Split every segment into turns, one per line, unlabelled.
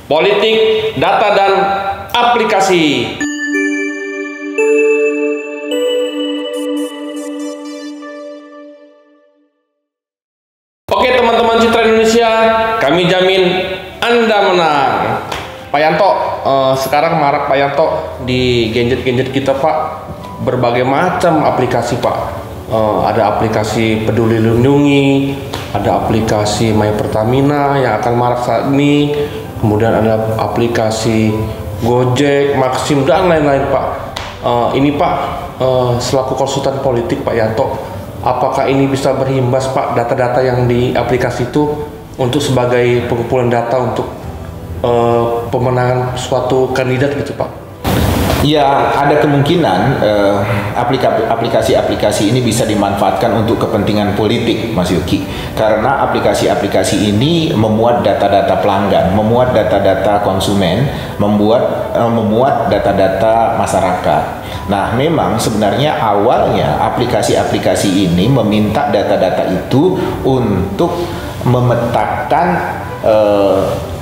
politik, data, dan aplikasi. Oke teman-teman Citra Indonesia, kami jamin Anda menang. Pak Yanto, sekarang marak Pak Yanto di gadget-gadget kita Pak, berbagai macam aplikasi Pak. Ada aplikasi Peduli Lindungi, ada aplikasi My Pertamina yang akan marak saat ini, kemudian ada aplikasi Gojek, Maxim, dan lain-lain Pak. Ini Pak, selaku konsultan politik Pak Yanto, apakah ini bisa berimbas Pak, data-data yang di aplikasi itu untuk sebagai pengumpulan data untuk pemenangan suatu kandidat gitu Pak?
Ya, ada kemungkinan aplikasi-aplikasi ini bisa dimanfaatkan untuk kepentingan politik, Mas Yuki. Karena aplikasi-aplikasi ini memuat data-data pelanggan, memuat data-data konsumen, memuat data-data masyarakat. Nah, memang sebenarnya awalnya aplikasi-aplikasi ini meminta data-data itu untuk memetakan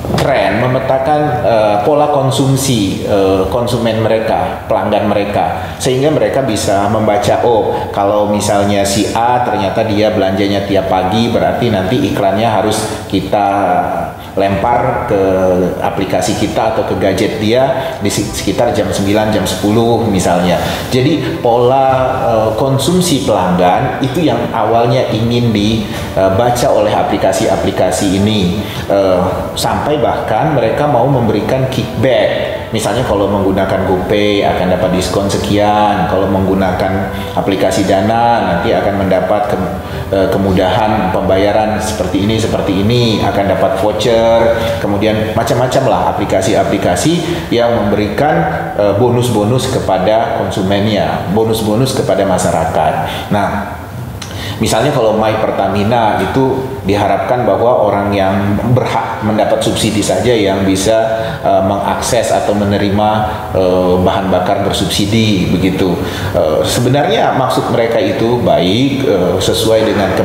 tren, memetakan pola konsumsi konsumen mereka, pelanggan mereka, sehingga mereka bisa membaca, oh kalau misalnya si A ternyata dia belanjanya tiap pagi, berarti nanti iklannya harus kita lempar ke aplikasi kita atau ke gadget dia di sekitar jam 9, jam 10 misalnya. Jadi pola konsumsi pelanggan itu yang awalnya ingin dibaca oleh aplikasi-aplikasi ini, sampai bahkan mereka mau memberikan kickback. Misalnya kalau menggunakan GoPay akan dapat diskon sekian, kalau menggunakan aplikasi Dana nanti akan mendapat kemudahan pembayaran seperti ini, akan dapat voucher, kemudian macam-macam lah aplikasi-aplikasi yang memberikan bonus-bonus kepada konsumennya, bonus-bonus kepada masyarakat. Nah, misalnya kalau My Pertamina itu diharapkan bahwa orang yang berhak mendapat subsidi saja yang bisa mengakses atau menerima bahan bakar bersubsidi begitu. Sebenarnya maksud mereka itu baik, sesuai dengan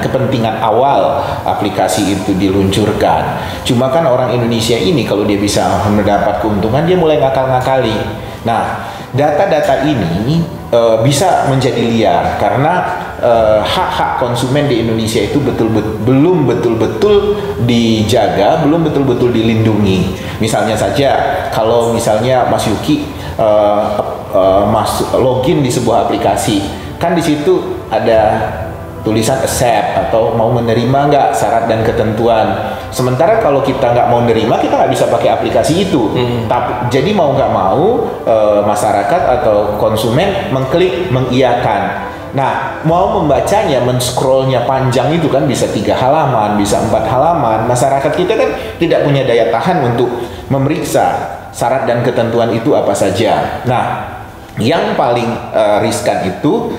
kepentingan awal aplikasi itu diluncurkan. Cuma kan orang Indonesia ini kalau dia bisa mendapat keuntungan, dia mulai ngakal-ngakali. Nah, data-data ini bisa menjadi liar karena hak-hak konsumen di Indonesia itu belum betul-betul dijaga, belum betul-betul dilindungi. Misalnya saja, kalau misalnya Mas Yuki login di sebuah aplikasi, kan di situ ada tulisan accept atau mau menerima nggak syarat dan ketentuan. Sementara kalau kita nggak mau menerima, kita nggak bisa pakai aplikasi itu. Tapi jadi mau nggak mau masyarakat atau konsumen mengklik mengiyakan. Nah, mau membacanya, men-scrollnya panjang itu kan bisa 3 halaman, bisa 4 halaman. Masyarakat kita kan tidak punya daya tahan untuk memeriksa syarat dan ketentuan itu apa saja. Nah, yang paling riskan itu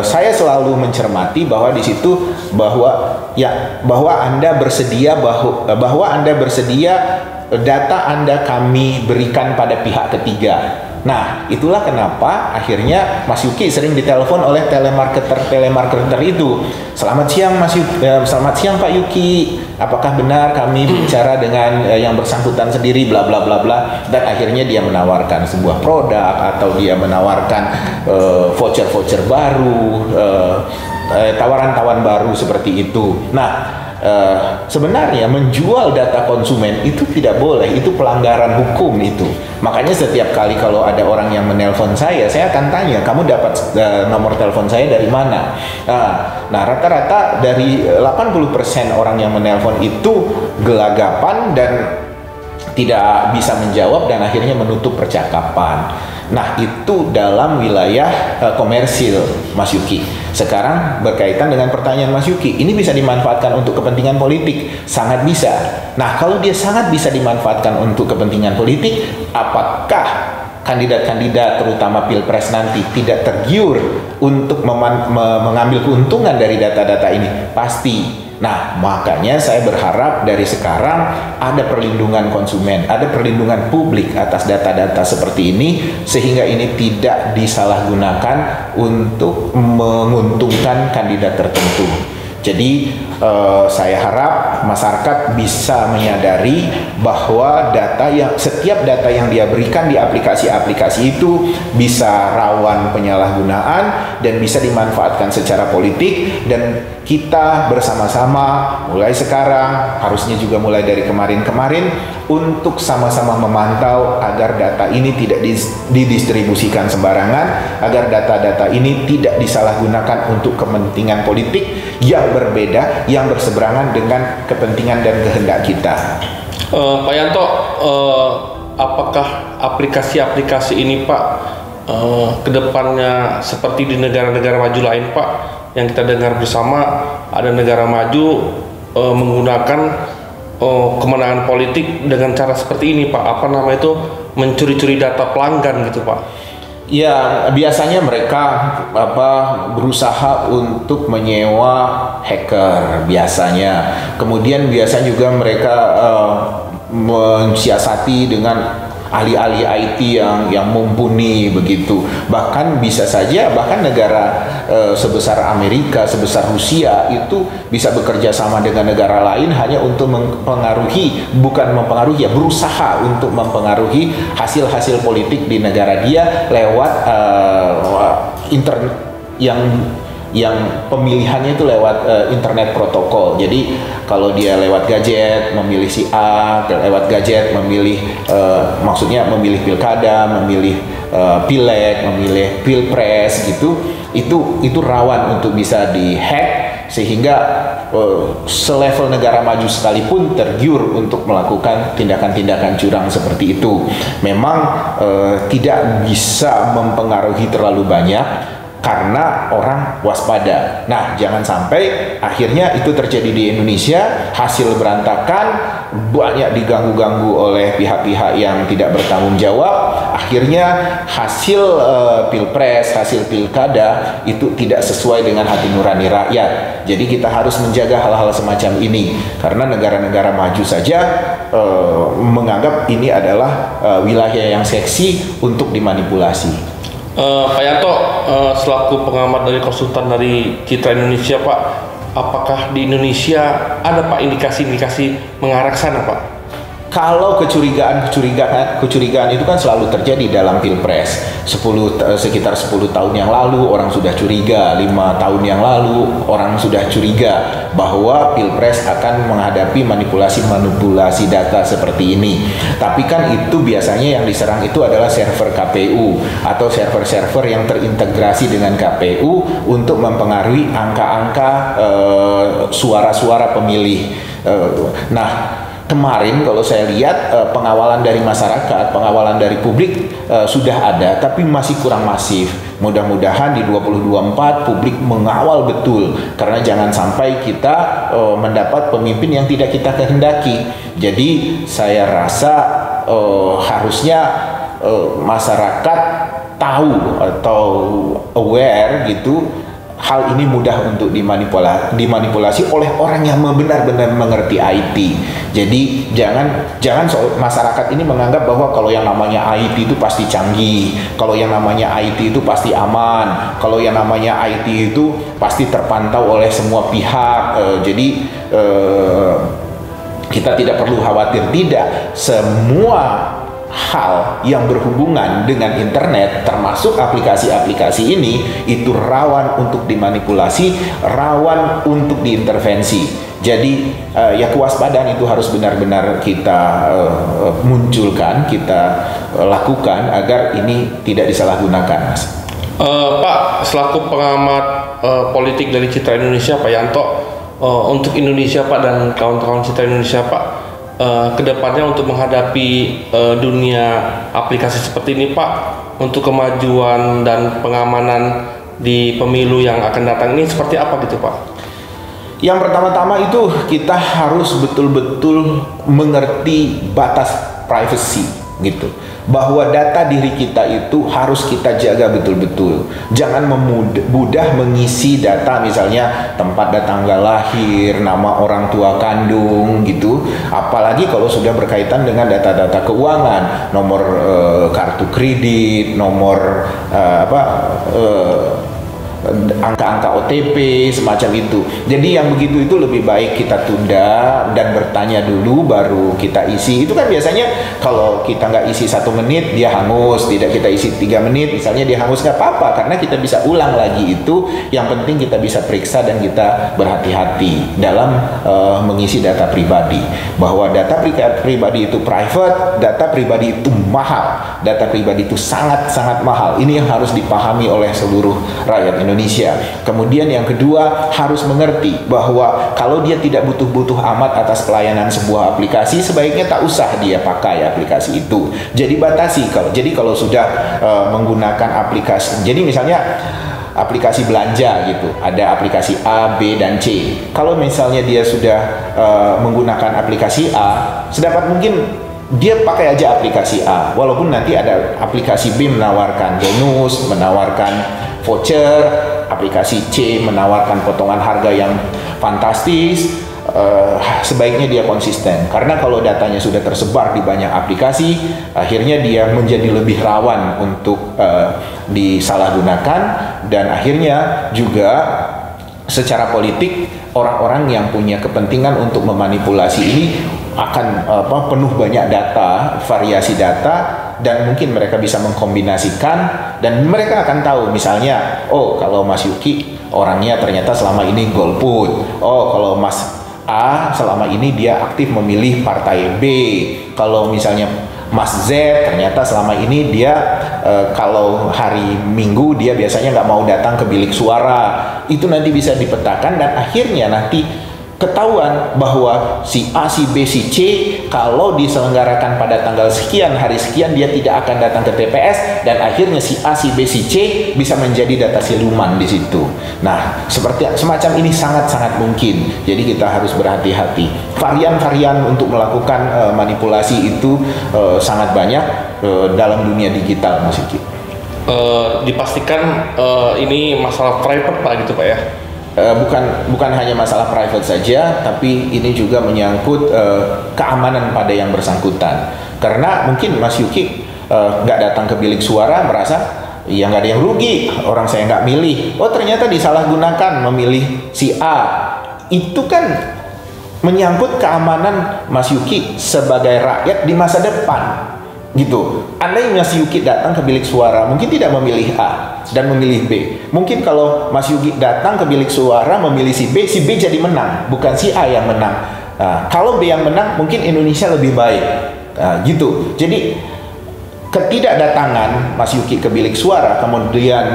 saya selalu mencermati bahwa di situ bahwa Anda bersedia bahwa Anda bersedia data Anda kami berikan pada pihak ketiga. Nah, itulah kenapa akhirnya Mas Yuki sering ditelepon oleh telemarketer itu. Selamat siang Mas Yuki, selamat siang Pak Yuki. Apakah benar kami bicara dengan yang bersangkutan sendiri bla bla bla bla, dan akhirnya dia menawarkan sebuah produk atau dia menawarkan voucher-voucher baru, tawaran-tawaran baru seperti itu. Nah, sebenarnya menjual data konsumen itu tidak boleh, itu pelanggaran hukum itu. Makanya setiap kali kalau ada orang yang menelpon saya akan tanya, kamu dapat nomor telepon saya dari mana? Nah, rata-rata dari 80% orang yang menelpon itu gelagapan dan tidak bisa menjawab dan akhirnya menutup percakapan. Nah, itu dalam wilayah komersil, Mas Yuki. Sekarang berkaitan dengan pertanyaan Mas Yuki, ini bisa dimanfaatkan untuk kepentingan politik? Sangat bisa. Nah, kalau dia sangat bisa dimanfaatkan untuk kepentingan politik, apakah kandidat-kandidat terutama Pilpres nanti tidak tergiur untuk mengambil keuntungan dari data-data ini? Pasti. Nah, makanya saya berharap dari sekarang ada perlindungan konsumen, ada perlindungan publik atas data-data seperti ini, sehingga ini tidak disalahgunakan untuk menguntungkan kandidat tertentu. Jadi saya harap masyarakat bisa menyadari bahwa setiap data yang dia berikan di aplikasi-aplikasi itu bisa rawan penyalahgunaan dan bisa dimanfaatkan secara politik, dan kita bersama-sama mulai sekarang, harusnya juga mulai dari kemarin-kemarin, untuk sama-sama memantau agar data ini tidak didistribusikan sembarangan, agar data-data ini tidak disalahgunakan untuk kepentingan politik yang berbeda, yang berseberangan dengan kepentingan dan kehendak kita.
Pak Yanto, apakah aplikasi-aplikasi ini Pak kedepannya seperti di negara-negara maju lain Pak, yang kita dengar bersama ada negara maju menggunakan kemenangan politik dengan cara seperti ini Pak, apa nama itu, mencuri-curi data pelanggan gitu Pak?
Ya, biasanya mereka berusaha untuk menyewa hacker biasanya. Kemudian biasa juga mereka mensiasati dengan ahli-ahli IT yang mumpuni begitu. Bahkan bisa saja negara sebesar Amerika, sebesar Rusia itu bisa bekerja sama dengan negara lain hanya untuk berusaha untuk mempengaruhi hasil-hasil politik di negara dia lewat internet yang pemilihannya itu lewat internet protokol. Jadi kalau dia lewat gadget memilih si A, lewat gadget memilih maksudnya memilih pilkada, memilih pileg, memilih pilpres gitu, itu rawan untuk bisa dihack, sehingga selevel negara maju sekalipun tergiur untuk melakukan tindakan-tindakan curang seperti itu. Memang tidak bisa mempengaruhi terlalu banyak karena orang waspada. Nah, jangan sampai akhirnya itu terjadi di Indonesia, hasil berantakan, banyak diganggu-ganggu oleh pihak-pihak yang tidak bertanggung jawab, akhirnya hasil pilpres, hasil pilkada itu tidak sesuai dengan hati nurani rakyat. Jadi kita harus menjaga hal-hal semacam ini, karena negara-negara maju saja menganggap ini adalah wilayah yang seksi untuk dimanipulasi.
Pak Yanto, selaku pengamat dari konsultan dari Citra Indonesia Pak, apakah di Indonesia ada Pak indikasi-indikasi mengarah ke sana Pak?
Kalau kecurigaan itu kan selalu terjadi dalam pilpres. Sekitar 10 tahun yang lalu orang sudah curiga, 5 tahun yang lalu orang sudah curiga bahwa pilpres akan menghadapi manipulasi data seperti ini. Tapi kan itu biasanya yang diserang itu adalah server KPU atau server-server yang terintegrasi dengan KPU untuk mempengaruhi angka-angka suara-suara pemilih. Nah, kemarin kalau saya lihat pengawalan dari masyarakat, pengawalan dari publik sudah ada, tapi masih kurang masif. Mudah-mudahan di 2024 publik mengawal betul, karena jangan sampai kita mendapat pemimpin yang tidak kita kehendaki. Jadi saya rasa harusnya masyarakat tahu atau aware gitu, hal ini mudah untuk dimanipulasi oleh orang yang benar-benar mengerti IT. Jadi jangan masyarakat ini menganggap bahwa kalau yang namanya IT itu pasti canggih, kalau yang namanya IT itu pasti aman, kalau yang namanya IT itu pasti terpantau oleh semua pihak. Jadi kita tidak perlu khawatir, tidak. Semua hal yang berhubungan dengan internet, termasuk aplikasi-aplikasi ini, itu rawan untuk dimanipulasi, rawan untuk diintervensi. Jadi ya kewaspadaan itu harus benar-benar kita munculkan, kita lakukan agar ini tidak disalahgunakan, Mas.
Pak, selaku pengamat politik dari Citra Indonesia, Pak Yanto, untuk Indonesia Pak dan kawan-kawan Citra Indonesia Pak, kedepannya untuk menghadapi dunia aplikasi seperti ini Pak, untuk kemajuan dan pengamanan di pemilu yang akan datang ini seperti apa gitu Pak?
Yang pertama-tama itu kita harus betul-betul mengerti batas privacy gitu, bahwa data diri kita itu harus kita jaga betul-betul. Jangan mudah mengisi data, misalnya tempat dan tanggal lahir, nama orang tua kandung gitu. Apalagi kalau sudah berkaitan dengan data-data keuangan, nomor kartu kredit, nomor angka-angka OTP semacam itu. Jadi yang begitu itu lebih baik kita tunda dan bertanya dulu baru kita isi. Itu kan biasanya kalau kita nggak isi 1 menit dia hangus, tidak kita isi 3 menit misalnya dia hangus, nggak apa-apa karena kita bisa ulang lagi itu. Yang penting kita bisa periksa dan kita berhati-hati dalam mengisi data pribadi, bahwa data pribadi itu private, data pribadi itu mahal, data pribadi itu sangat-sangat mahal. Ini yang harus dipahami oleh seluruh rakyat Indonesia. Kemudian yang kedua, harus mengerti bahwa kalau dia tidak butuh-butuh amat atas pelayanan sebuah aplikasi, sebaiknya tak usah dia pakai aplikasi itu. Jadi batasi. Kalau sudah menggunakan aplikasi, jadi misalnya aplikasi belanja gitu, ada aplikasi A, B, dan C. Kalau misalnya dia sudah menggunakan aplikasi A, sedapat mungkin dia pakai aja aplikasi A, walaupun nanti ada aplikasi B menawarkan bonus, menawarkan voucher, aplikasi C menawarkan potongan harga yang fantastis. Sebaiknya dia konsisten, karena kalau datanya sudah tersebar di banyak aplikasi, akhirnya dia menjadi lebih rawan untuk disalahgunakan, dan akhirnya juga secara politik orang-orang yang punya kepentingan untuk memanipulasi ini akan penuh banyak data, variasi data, dan mungkin mereka bisa mengkombinasikan, dan mereka akan tahu misalnya, oh kalau Mas Yuki orangnya ternyata selama ini golput, oh kalau Mas A selama ini dia aktif memilih partai B, kalau misalnya Mas Z ternyata selama ini dia kalau hari Minggu dia biasanya nggak mau datang ke bilik suara. Itu nanti bisa dipetakan dan akhirnya nanti ketahuan bahwa si A, si B, si C kalau diselenggarakan pada tanggal sekian, hari sekian dia tidak akan datang ke TPS, dan akhirnya si A, si B, si C bisa menjadi data siluman di situ. Nah, semacam ini sangat-sangat mungkin. Jadi kita harus berhati-hati. Varian-varian untuk melakukan manipulasi itu sangat banyak dalam dunia digital, Mas Iki.
Dipastikan ini masalah private Pak gitu Pak ya?
Bukan hanya masalah private saja, tapi ini juga menyangkut keamanan pada yang bersangkutan. Karena mungkin Mas Yuki nggak datang ke bilik suara merasa ya nggak ada yang rugi, orang saya nggak milih. Oh ternyata disalahgunakan memilih si A. Itu kan menyangkut keamanan Mas Yuki sebagai rakyat di masa depan. Gitu. Andai Mas Yuki datang ke bilik suara mungkin tidak memilih A dan memilih B. Mungkin kalau Mas Yuki datang ke bilik suara memilih si B jadi menang, bukan si A yang menang. Nah, kalau B yang menang mungkin Indonesia lebih baik. Nah, gitu. Jadi ketidakdatangan Mas Yuki ke bilik suara, kemudian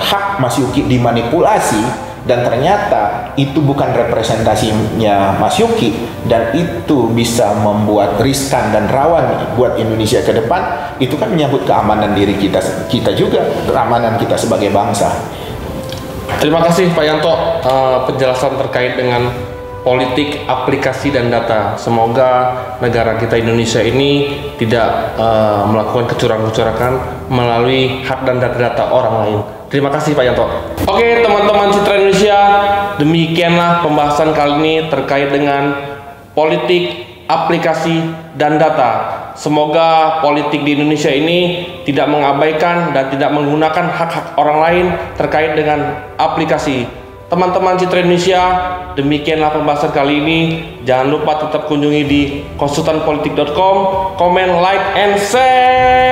hak Mas Yuki dimanipulasi, dan ternyata itu bukan representasinya Mas Yuki, dan itu bisa membuat riskan dan rawan buat Indonesia ke depan. Itu kan menyangkut keamanan diri kita juga, keamanan kita sebagai bangsa.
Terima kasih Pak Yanto penjelasan terkait dengan politik aplikasi dan data. Semoga negara kita Indonesia ini tidak melakukan kecurangan-kecurangan melalui hak dan data-data orang lain. Terima kasih Pak Yanto. Oke teman-teman Citra Indonesia, demikianlah pembahasan kali ini terkait dengan politik, aplikasi, dan data. Semoga politik di Indonesia ini tidak mengabaikan dan tidak menggunakan hak-hak orang lain terkait dengan aplikasi. Teman-teman Citra Indonesia, demikianlah pembahasan kali ini. Jangan lupa tetap kunjungi di konsultanpolitik.com, komen, like, and share.